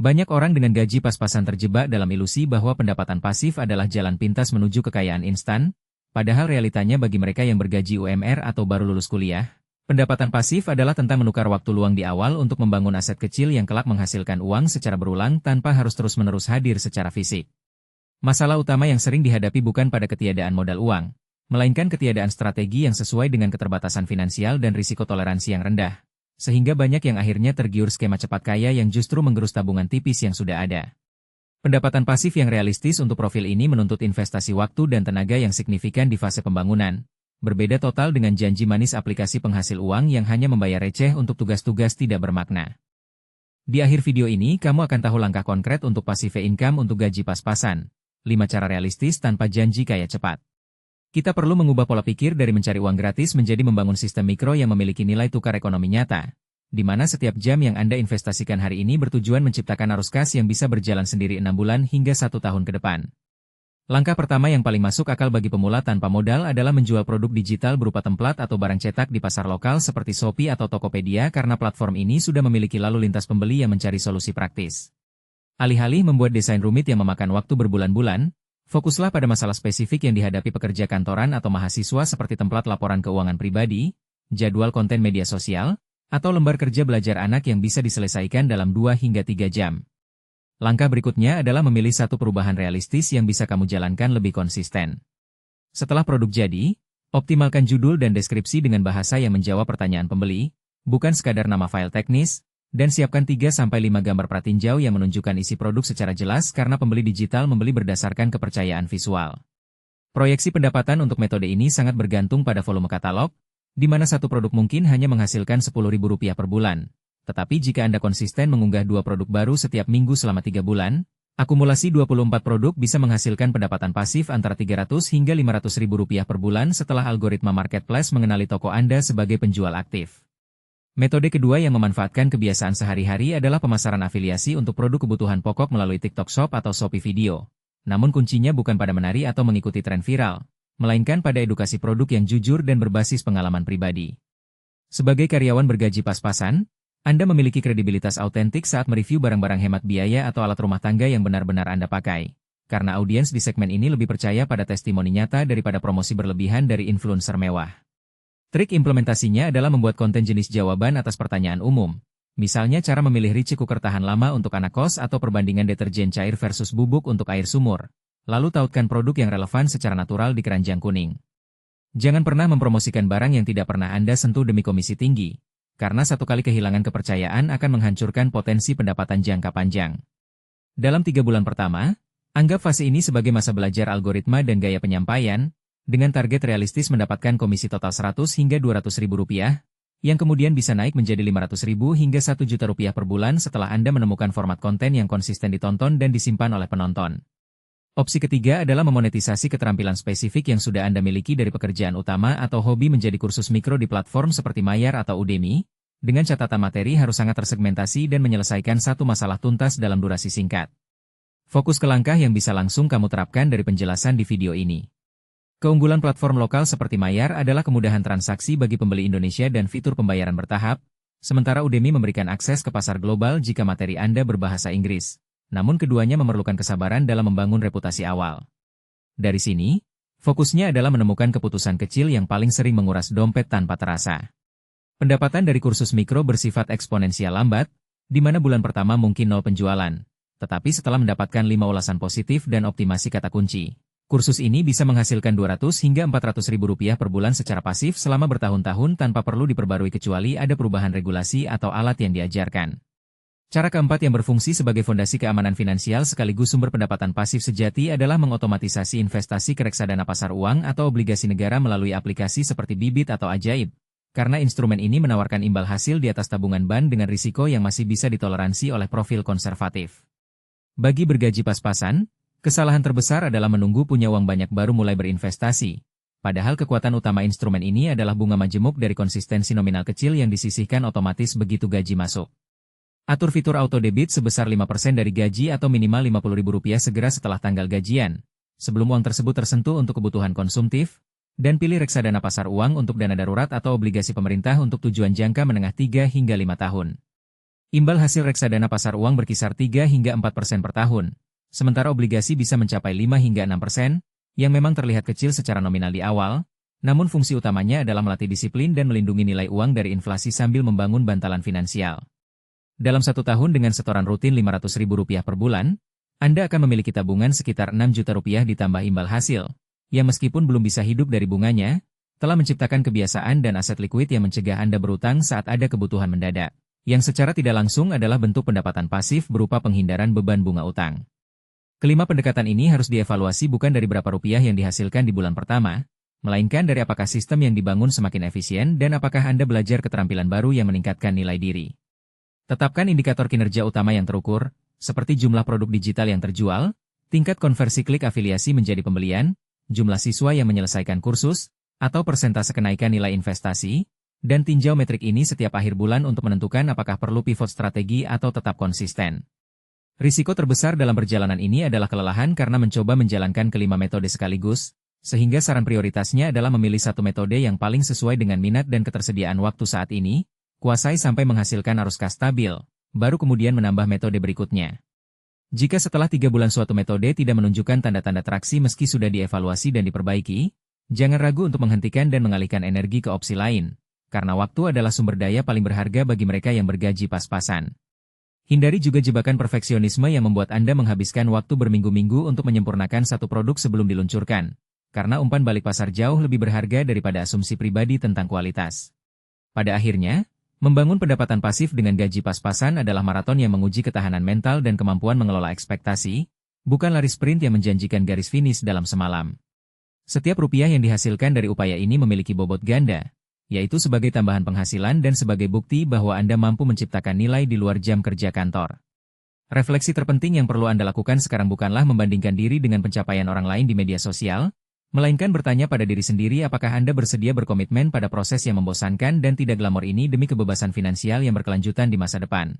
Banyak orang dengan gaji pas-pasan terjebak dalam ilusi bahwa pendapatan pasif adalah jalan pintas menuju kekayaan instan, padahal realitanya bagi mereka yang bergaji UMR atau baru lulus kuliah, pendapatan pasif adalah tentang menukar waktu luang di awal untuk membangun aset kecil yang kelak menghasilkan uang secara berulang tanpa harus terus-menerus hadir secara fisik. Masalah utama yang sering dihadapi bukan pada ketiadaan modal uang, melainkan ketiadaan strategi yang sesuai dengan keterbatasan finansial dan risiko toleransi yang rendah. Sehingga banyak yang akhirnya tergiur skema cepat kaya yang justru menggerus tabungan tipis yang sudah ada. Pendapatan pasif yang realistis untuk profil ini menuntut investasi waktu dan tenaga yang signifikan di fase pembangunan. Berbeda total dengan janji manis aplikasi penghasil uang yang hanya membayar receh untuk tugas-tugas tidak bermakna. Di akhir video ini kamu akan tahu langkah konkret untuk passive income untuk gaji pas-pasan. 5 cara realistis tanpa janji kaya cepat. Kita perlu mengubah pola pikir dari mencari uang gratis menjadi membangun sistem mikro yang memiliki nilai tukar ekonomi nyata, di mana setiap jam yang Anda investasikan hari ini bertujuan menciptakan arus kas yang bisa berjalan sendiri 6 bulan hingga 1 tahun ke depan. Langkah pertama yang paling masuk akal bagi pemula tanpa modal adalah menjual produk digital berupa templat atau barang cetak di pasar lokal seperti Shopee atau Tokopedia karena platform ini sudah memiliki lalu lintas pembeli yang mencari solusi praktis. Alih-alih membuat desain rumit yang memakan waktu berbulan-bulan, fokuslah pada masalah spesifik yang dihadapi pekerja kantoran atau mahasiswa seperti templat laporan keuangan pribadi, jadwal konten media sosial, atau lembar kerja belajar anak yang bisa diselesaikan dalam 2 hingga 3 jam. Langkah berikutnya adalah memilih satu perubahan realistis yang bisa kamu jalankan lebih konsisten. Setelah produk jadi, optimalkan judul dan deskripsi dengan bahasa yang menjawab pertanyaan pembeli, bukan sekadar nama file teknis, dan siapkan 3-5 gambar pratinjau yang menunjukkan isi produk secara jelas karena pembeli digital membeli berdasarkan kepercayaan visual. Proyeksi pendapatan untuk metode ini sangat bergantung pada volume katalog, di mana satu produk mungkin hanya menghasilkan Rp10.000 per bulan. Tetapi jika Anda konsisten mengunggah 2 produk baru setiap minggu selama 3 bulan, akumulasi 24 produk bisa menghasilkan pendapatan pasif antara Rp300 hingga Rp500.000 per bulan setelah algoritma marketplace mengenali toko Anda sebagai penjual aktif. Metode kedua yang memanfaatkan kebiasaan sehari-hari adalah pemasaran afiliasi untuk produk kebutuhan pokok melalui TikTok Shop atau Shopee Video. Namun kuncinya bukan pada menari atau mengikuti tren viral, melainkan pada edukasi produk yang jujur dan berbasis pengalaman pribadi. Sebagai karyawan bergaji pas-pasan, Anda memiliki kredibilitas autentik saat mereview barang-barang hemat biaya atau alat rumah tangga yang benar-benar Anda pakai. Karena audiens di segmen ini lebih percaya pada testimoni nyata daripada promosi berlebihan dari influencer mewah. Trik implementasinya adalah membuat konten jenis jawaban atas pertanyaan umum. Misalnya cara memilih rice cooker tahan lama untuk anak kos atau perbandingan deterjen cair versus bubuk untuk air sumur. Lalu tautkan produk yang relevan secara natural di keranjang kuning. Jangan pernah mempromosikan barang yang tidak pernah Anda sentuh demi komisi tinggi, karena satu kali kehilangan kepercayaan akan menghancurkan potensi pendapatan jangka panjang. Dalam 3 bulan pertama, anggap fase ini sebagai masa belajar algoritma dan gaya penyampaian, dengan target realistis mendapatkan komisi total Rp100 hingga Rp200.000, yang kemudian bisa naik menjadi Rp500.000 hingga Rp1.000.000 per bulan setelah Anda menemukan format konten yang konsisten ditonton dan disimpan oleh penonton. Opsi ketiga adalah memonetisasi keterampilan spesifik yang sudah Anda miliki dari pekerjaan utama atau hobi menjadi kursus mikro di platform seperti Mayar atau Udemy, dengan catatan materi harus sangat tersegmentasi dan menyelesaikan satu masalah tuntas dalam durasi singkat. Fokus ke langkah yang bisa langsung kamu terapkan dari penjelasan di video ini. Keunggulan platform lokal seperti Mayar adalah kemudahan transaksi bagi pembeli Indonesia dan fitur pembayaran bertahap, sementara Udemy memberikan akses ke pasar global jika materi Anda berbahasa Inggris. Namun keduanya memerlukan kesabaran dalam membangun reputasi awal. Dari sini, fokusnya adalah menemukan keputusan kecil yang paling sering menguras dompet tanpa terasa. Pendapatan dari kursus mikro bersifat eksponensial lambat, di mana bulan pertama mungkin 0 penjualan, tetapi setelah mendapatkan 5 ulasan positif dan optimasi kata kunci, kursus ini bisa menghasilkan Rp200 hingga Rp400.000 per bulan secara pasif selama bertahun-tahun tanpa perlu diperbarui kecuali ada perubahan regulasi atau alat yang diajarkan. Cara keempat yang berfungsi sebagai fondasi keamanan finansial sekaligus sumber pendapatan pasif sejati adalah mengotomatisasi investasi ke reksadana pasar uang atau obligasi negara melalui aplikasi seperti Bibit atau Ajaib. Karena instrumen ini menawarkan imbal hasil di atas tabungan ban dengan risiko yang masih bisa ditoleransi oleh profil konservatif. Bagi bergaji pas-pasan, kesalahan terbesar adalah menunggu punya uang banyak baru mulai berinvestasi. Padahal kekuatan utama instrumen ini adalah bunga majemuk dari konsistensi nominal kecil yang disisihkan otomatis begitu gaji masuk. Atur fitur auto debit sebesar 5% dari gaji atau minimal Rp50.000 segera setelah tanggal gajian, sebelum uang tersebut tersentuh untuk kebutuhan konsumtif, dan pilih reksadana pasar uang untuk dana darurat atau obligasi pemerintah untuk tujuan jangka menengah 3 hingga 5 tahun. Imbal hasil reksadana pasar uang berkisar 3 hingga 4% per tahun, sementara obligasi bisa mencapai 5 hingga 6%, yang memang terlihat kecil secara nominal di awal, namun fungsi utamanya adalah melatih disiplin dan melindungi nilai uang dari inflasi sambil membangun bantalan finansial. Dalam 1 tahun dengan setoran rutin Rp500.000 per bulan, Anda akan memiliki tabungan sekitar Rp6 juta ditambah imbal hasil, yang meskipun belum bisa hidup dari bunganya, telah menciptakan kebiasaan dan aset likuid yang mencegah Anda berutang saat ada kebutuhan mendadak, yang secara tidak langsung adalah bentuk pendapatan pasif berupa penghindaran beban bunga utang. Kelima pendekatan ini harus dievaluasi bukan dari berapa rupiah yang dihasilkan di bulan pertama, melainkan dari apakah sistem yang dibangun semakin efisien dan apakah Anda belajar keterampilan baru yang meningkatkan nilai diri. Tetapkan indikator kinerja utama yang terukur, seperti jumlah produk digital yang terjual, tingkat konversi klik afiliasi menjadi pembelian, jumlah siswa yang menyelesaikan kursus, atau persentase kenaikan nilai investasi, dan tinjau metrik ini setiap akhir bulan untuk menentukan apakah perlu pivot strategi atau tetap konsisten. Risiko terbesar dalam perjalanan ini adalah kelelahan karena mencoba menjalankan kelima metode sekaligus, sehingga saran prioritasnya adalah memilih satu metode yang paling sesuai dengan minat dan ketersediaan waktu saat ini, kuasai sampai menghasilkan arus kas stabil, baru kemudian menambah metode berikutnya. Jika setelah 3 bulan suatu metode tidak menunjukkan tanda-tanda traksi meski sudah dievaluasi dan diperbaiki, jangan ragu untuk menghentikan dan mengalihkan energi ke opsi lain, karena waktu adalah sumber daya paling berharga bagi mereka yang bergaji pas-pasan. Hindari juga jebakan perfeksionisme yang membuat Anda menghabiskan waktu berminggu-minggu untuk menyempurnakan satu produk sebelum diluncurkan, karena umpan balik pasar jauh lebih berharga daripada asumsi pribadi tentang kualitas. Pada akhirnya, membangun pendapatan pasif dengan gaji pas-pasan adalah maraton yang menguji ketahanan mental dan kemampuan mengelola ekspektasi, bukan lari sprint yang menjanjikan garis finish dalam semalam. Setiap rupiah yang dihasilkan dari upaya ini memiliki bobot ganda, yaitu sebagai tambahan penghasilan dan sebagai bukti bahwa Anda mampu menciptakan nilai di luar jam kerja kantor. Refleksi terpenting yang perlu Anda lakukan sekarang bukanlah membandingkan diri dengan pencapaian orang lain di media sosial, melainkan bertanya pada diri sendiri apakah Anda bersedia berkomitmen pada proses yang membosankan dan tidak glamor ini demi kebebasan finansial yang berkelanjutan di masa depan.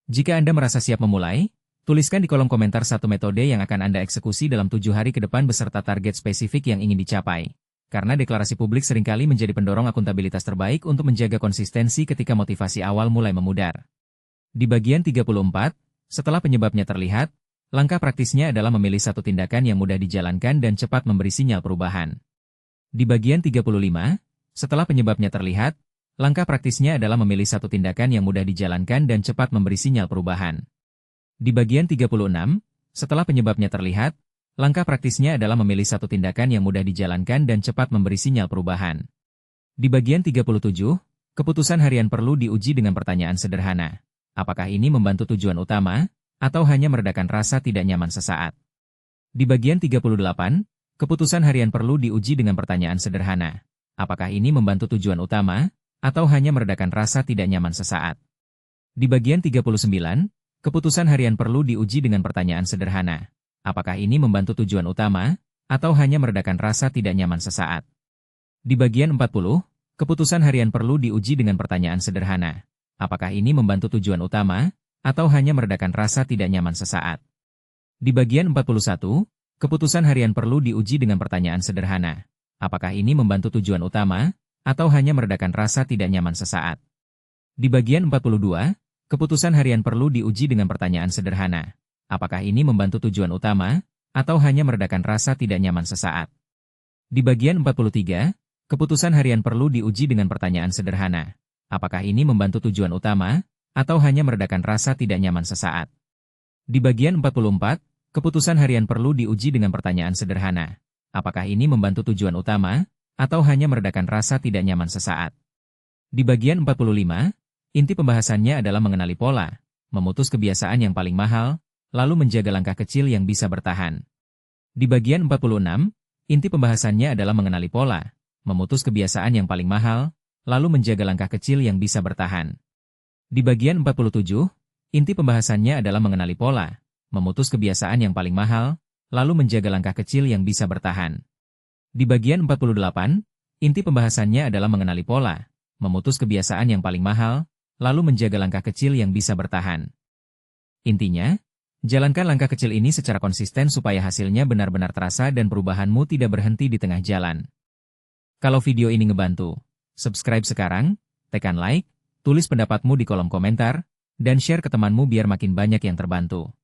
Jika Anda merasa siap memulai, tuliskan di kolom komentar satu metode yang akan Anda eksekusi dalam 7 hari ke depan beserta target spesifik yang ingin dicapai. Karena deklarasi publik seringkali menjadi pendorong akuntabilitas terbaik untuk menjaga konsistensi ketika motivasi awal mulai memudar. Di bagian 34, setelah penyebabnya terlihat, langkah praktisnya adalah memilih satu tindakan yang mudah dijalankan dan cepat memberi sinyal perubahan. Di bagian 35, setelah penyebabnya terlihat, langkah praktisnya adalah memilih satu tindakan yang mudah dijalankan dan cepat memberi sinyal perubahan. Di bagian 36, setelah penyebabnya terlihat, langkah praktisnya adalah memilih satu tindakan yang mudah dijalankan dan cepat memberi sinyal perubahan. Di bagian 37, keputusan harian perlu diuji dengan pertanyaan sederhana. Apakah ini membantu tujuan utama, atau hanya meredakan rasa tidak nyaman sesaat? Di bagian 38, keputusan harian perlu diuji dengan pertanyaan sederhana. Apakah ini membantu tujuan utama, atau hanya meredakan rasa tidak nyaman sesaat? Di bagian 39, keputusan harian perlu diuji dengan pertanyaan sederhana. Apakah ini membantu tujuan utama, atau hanya meredakan rasa tidak nyaman sesaat? Di bagian 40, keputusan harian perlu diuji dengan pertanyaan sederhana. Apakah ini membantu tujuan utama, atau hanya meredakan rasa tidak nyaman sesaat? Di bagian 41, keputusan harian perlu diuji dengan pertanyaan sederhana. Apakah ini membantu tujuan utama, atau hanya meredakan rasa tidak nyaman sesaat? Di bagian 42, keputusan harian perlu diuji dengan pertanyaan sederhana. Apakah ini membantu tujuan utama, atau hanya meredakan rasa tidak nyaman sesaat? Di bagian 43, keputusan harian perlu diuji dengan pertanyaan sederhana. Apakah ini membantu tujuan utama, atau hanya meredakan rasa tidak nyaman sesaat? Di bagian 44, keputusan harian perlu diuji dengan pertanyaan sederhana. Apakah ini membantu tujuan utama, atau hanya meredakan rasa tidak nyaman sesaat? Di bagian 45, inti pembahasannya adalah mengenali pola, memutus kebiasaan yang paling mahal, lalu menjaga langkah kecil yang bisa bertahan. Di bagian 46, inti pembahasannya adalah mengenali pola, memutus kebiasaan yang paling mahal, lalu menjaga langkah kecil yang bisa bertahan. Di bagian 47, inti pembahasannya adalah mengenali pola, memutus kebiasaan yang paling mahal, lalu menjaga langkah kecil yang bisa bertahan. Di bagian 48, inti pembahasannya adalah mengenali pola, memutus kebiasaan yang paling mahal, lalu menjaga langkah kecil yang bisa bertahan. Intinya, jalankan langkah kecil ini secara konsisten supaya hasilnya benar-benar terasa dan perubahanmu tidak berhenti di tengah jalan. Kalau video ini ngebantu, subscribe sekarang, tekan like, tulis pendapatmu di kolom komentar, Dan share ke temanmu biar makin banyak yang terbantu.